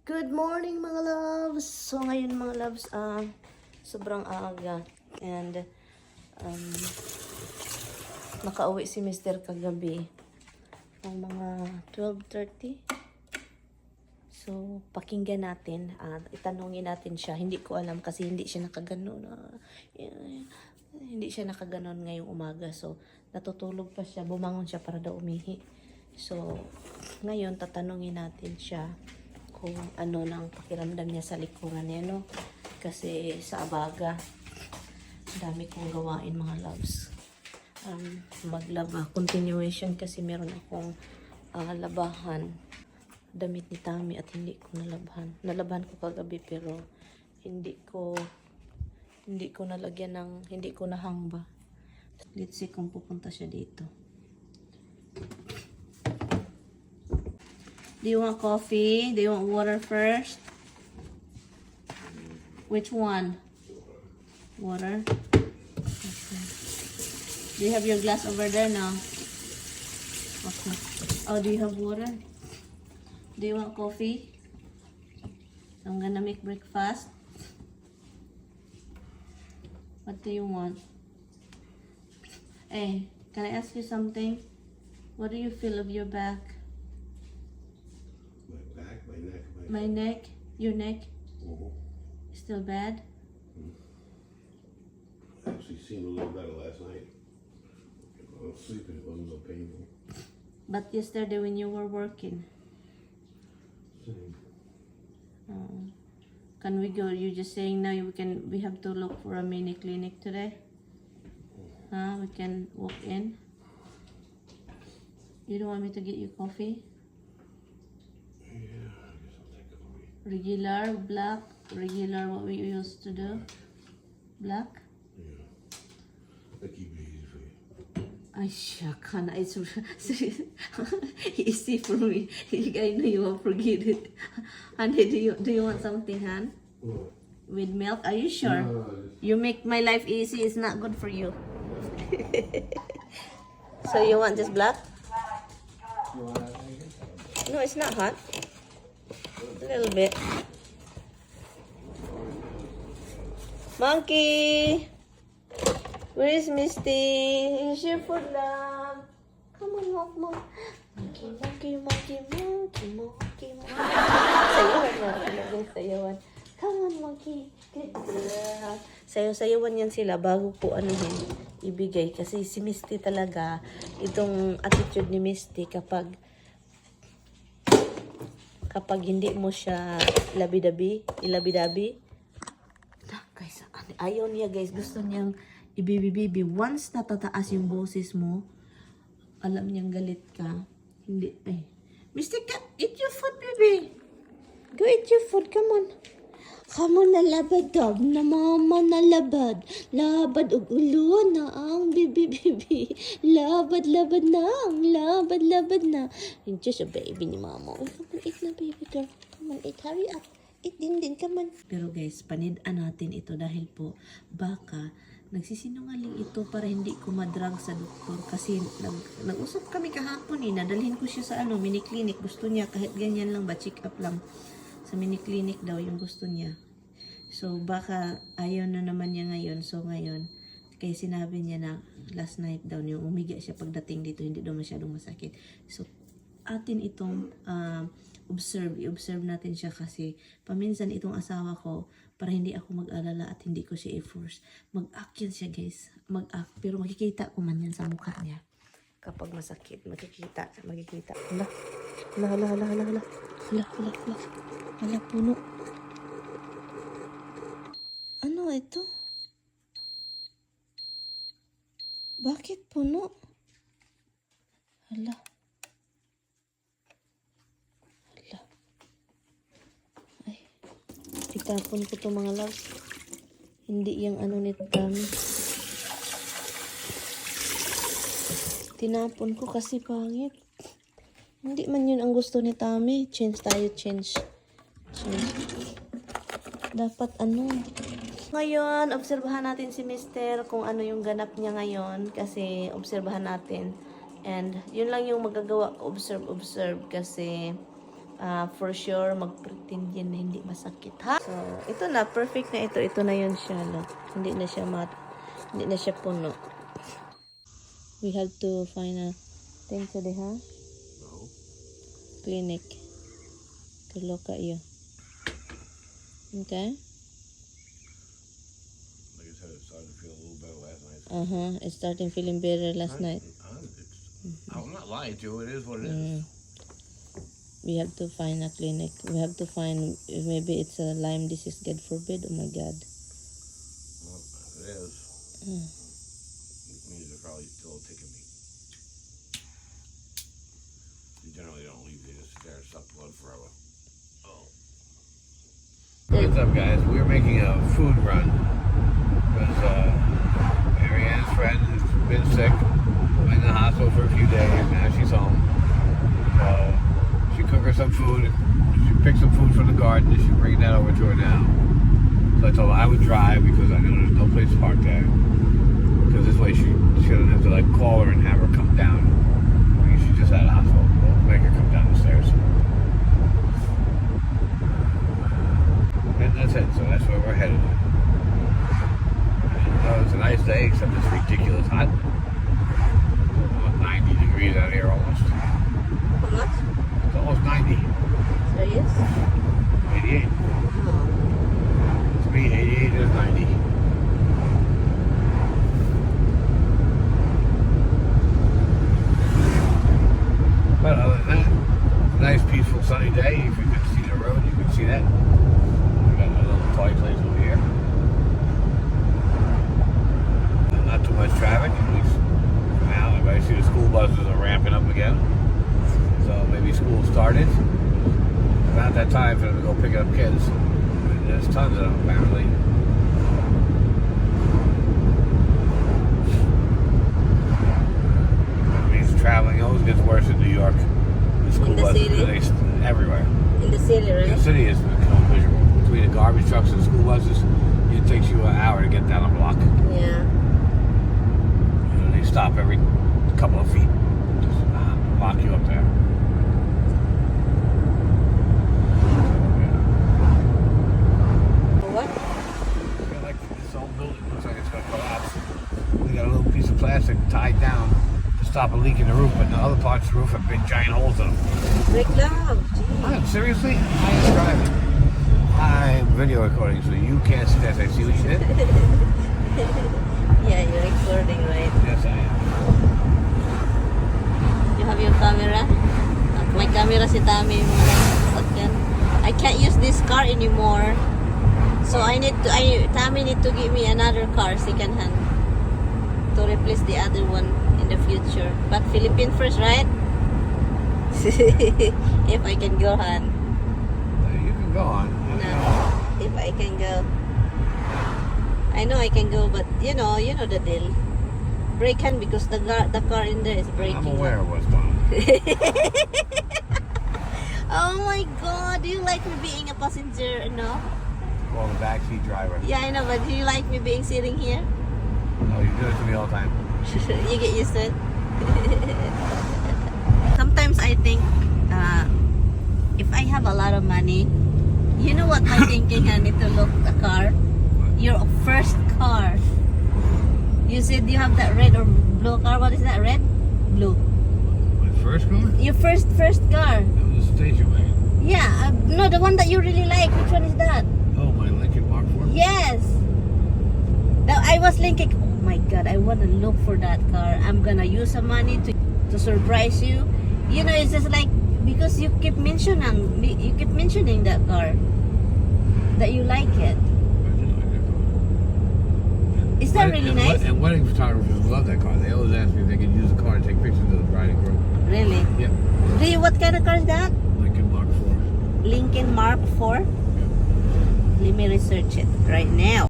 Good morning mga loves! So ngayon mga loves, sobrang aga and nakauwi si Mr. kagabi ng mga 12:30. So pakinggan natin, itanungin natin siya. Hindi ko alam kasi hindi siya nakaganon. Hindi siya nakaganon ngayong umaga. So natutulog pa siya, bumangon siya para daw umihi. So ngayon tatanungin natin siya kung ano nang pakiramdam niya sa likuran niya, no? Kasi sa abaga, dami kong gawain mga loves. Maglaba, continuation kasi meron akong labahan, damit ni Tami at hindi ko nalabahan. Nalabahan ko kagabi pero hindi ko nalagyan ng, hindi ko nahangba. Let's see kung pupunta siya dito. Do you want coffee? Do you want water first? Which one? Water? Okay. Do you have your glass over there now? Okay. Oh, do you have water? Do you want coffee? So I'm gonna make breakfast. What do you want? Hey, can I ask you something? What do you feel of your back? My neck? Your neck? Still bad? I actually seemed a little better last night. I was sleeping, it wasn't so painful. But yesterday when you were working? Same. Can we go? You're just saying now we have to look for a mini clinic today? Huh? We can walk in? You don't want me to get you coffee? Yeah, I guess I'll take coffee. Regular, black, regular what we used to do? Black? Yeah. I keep it easy for you. Ay, shaka na. It's easy for me. I know you won't forget it. Honey, do you want something, Han? What? With milk? Are you sure? No, You make my life easy. It's not good for you. So you want just black? No, it's not hot. A little bit. Monkey! Where is Misty? Here's your food, love. Come on, walk, walk. Monkey, monkey, monkey, monkey, monkey, monkey. Sayawan na. Sayawan. Come on, monkey. Good girl. Sayaw-sayawan yan sila bago po ibigay. Kasi si Misty talaga, itong attitude ni Misty kapag hindi mo siya ilabi-dabi. Guys, ayaw niya guys. Gusto niyang ibibibibi. Once natataas yung boses mo, alam niyang galit ka. Hindi, Misty, eat your food, baby. Go eat your food, come on. Come on, nalabad dog, na mama nalabad. Labad og ulo na ang bibi. Labad na ang labad na. You're just a baby ni mama. Oh, come on, eat na baby girl. Come on, eat, hurry up. Eat din, come on. Pero guys, panidaan natin ito dahil po, baka nagsisinungaling ito para hindi ko madrag sa doktor. Kasi nag-usap kami kahapon nadalhin ko siya sa mini clinic. Gusto niya kahit ganyan lang ba, check up lang. Sa mini clinic daw yung gusto niya. So baka ayaw na naman niya ngayon. So ngayon, kaya sinabi niya na last night daw yung umiga siya pagdating dito, hindi daw masyadong masakit. So atin itong i-observe natin siya kasi paminsan itong asawa ko, para hindi ako mag-alala at hindi ko siya i-force. Mag-act yan siya guys. Mag-act. Pero makikita ko man yan sa mukha niya. Kapag masakit, makikita. Hala, puno. Ano ito? Bakit puno? Hala. Ay. Itapon ko to mga loves. Hindi yung nito kami. Tinapon ko kasi pangit. Hindi man yun ang gusto ni Tami. Change. Dapat Ngayon, obserbahan natin si Mister kung ano yung ganap niya ngayon. Kasi obserbahan natin. And yun lang yung magagawa ko. Observe. Kasi for sure, mag-pretend yan na hindi masakit, ha? So, ito na, perfect na ito. Ito na yun siya, look. Hindi na siya puno. We have to find a thing today, ha? No. Clinic. To look at you. Okay? Like I said, it started to feel a little better last night. It's starting feeling better last night. I'm not lying to you. It is what it is. We have to find a clinic. We have to find, maybe it's a Lyme disease, God forbid. Oh my God. Well, if it is. It means they're probably still taking me. They generally don't leave. They just sit there and suck blood forever. Oh. What's up, guys? We're making a food run because Marianne's friend has been sick, went in the hospital for a few days. Now she's home. She cooked her some food. She picked some food from the garden and she's bringing that over to her now. So I told her I would drive because I know there's no place to park there. Because this way she doesn't have to like call her and have her come down. I mean, she just had a hospital. We'll make her come down the stairs. And that's it. So that's where we're headed. It's a nice day, except it's ridiculous hot. 90 degrees out here almost. How much? It's almost 90. Serious? 88. To me, 88 is 90. But other than that, it's a nice, peaceful, sunny day. If you can see the road, you can see that. We got a little toy place over here. Not too much traffic, at least for now. I see the school buses are ramping up again. So maybe school started. About that time for them to go pick up kids. And there's tons of them apparently. That means traveling always gets worse in New York. The school buses everywhere. In the city, right? The city is become miserable. Between the garbage trucks and the school buses, it takes you an hour to get down a block. Yeah. You know, they stop every couple of feet. Just lock you up there. What? Yeah, like this old building looks like it's going to collapse. They got a little piece of plastic tied down to stop a leak in the roof, but the other parts of the roof have big giant holes in them. Break love. What? Seriously? I am driving. I'm video recording, so you can't see that. I see what you did? Yeah, you're recording, right? Yes, I am. You have your camera? May camera si Tami. I can't use this car anymore. So Tami need to give me another car, second hand, to replace the other one in the future. But Philippines first, right? If I can go, Han. You can go on. No, if I can go. I know I can go, but you know the deal. Brake hand because the car in there is braking. I'm aware of what's going on. Oh my God! Do you like me being a passenger? No. Well, the backseat driver. Yeah, I know, but do you like me being sitting here? No, you do it to me all the time. You get used to it. Sometimes I think, if I have a lot of money, you know what my thinking? I need to look a car. Your first car. You said you have that red or blue car. What is that? Red? Blue. My first car? Your first car. That was a station wagon. Yeah, no, the one that you really like. Which one is that? Oh, my Lincoln Mark IV? Yes. Now I was thinking, oh my God, I want to look for that car. I'm gonna use some money to surprise you. You know, it's just like because you keep mentioning that car, that you like it. Is that really nice? And wedding photographers love that car. They always ask me if they could use the car to take pictures of the bride and groom. Really? Yep. What kind of car is that? Lincoln Mark IV. Lincoln Mark IV? Yep. Let me research it right now.